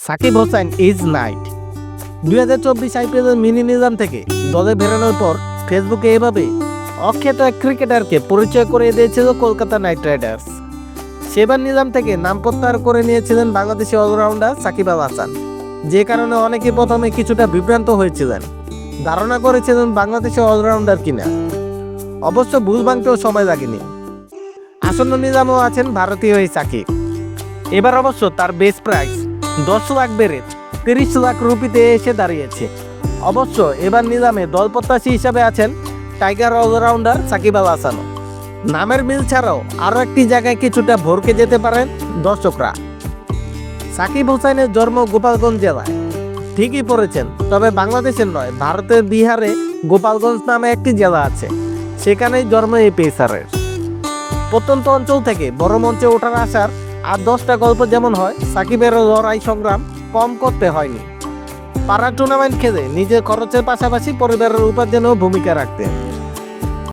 Shakib Hossain is night 2024 আইপিএলের mini Nizam থেকে দলে বেরোনোর পর ফেসবুকে এভাবে অখ্যাত এক ক্রিকেটারকে পরিচয় করে দিয়েছিল কলকাতা নাইট রাইডার্স। সেবার নিজাম থেকে নাম প্রত্যাহার করে নিয়েছিলেন বাংলাদেশি অলরাউন্ডার সাকিব আল হাসান, যে কারণে অনেকে প্রথমে কিছুটা বিভ্রান্ত হয়েছিলেন, ধারণা করেছিলেন বাংলাদেশি অলরাউন্ডার কিনা। অবশ্য ভুল ভাঙতেও সময় লাগেনি, আসন্ন নিজামও আছেন ভারতীয় এই সাকিব। এবার অবশ্য তার বেস প্রাইস 10 লাখ বেড়ে 30 লাখ রুপিতে এসে দাঁড়িয়েছে। অবশ্য এবার নিজামে দল প্রত্যাশী হিসাবে আছেন টাইগার অলরাউন্ডার সাকিব আল হাসানও। নামের মিল ছাড়াও আরও একটি জায়গায় কিছুটা ভরকে যেতে পারেন দর্শকরা। সাকিব হোসেনের জন্ম গোপালগঞ্জ জেলায়, ঠিকই পড়েছেন, তবে বাংলাদেশের নয়, ভারতের বিহারে গোপালগঞ্জ নামে একটি জেলা আছে, সেখানেই জন্ম এই পেসারের। প্রত্যন্ত অঞ্চল থেকে বড় মঞ্চে ওঠার আসার আর 10টা গল্প যেমন হয়, সাকিবেরও লড়াই সংগ্রাম কম করতে হয়নি। পাড়ার টুর্নামেন্ট খেলে নিজের খরচের পাশাপাশি পরিবারের উপার্জনেও ভূমিকা রাখতেন।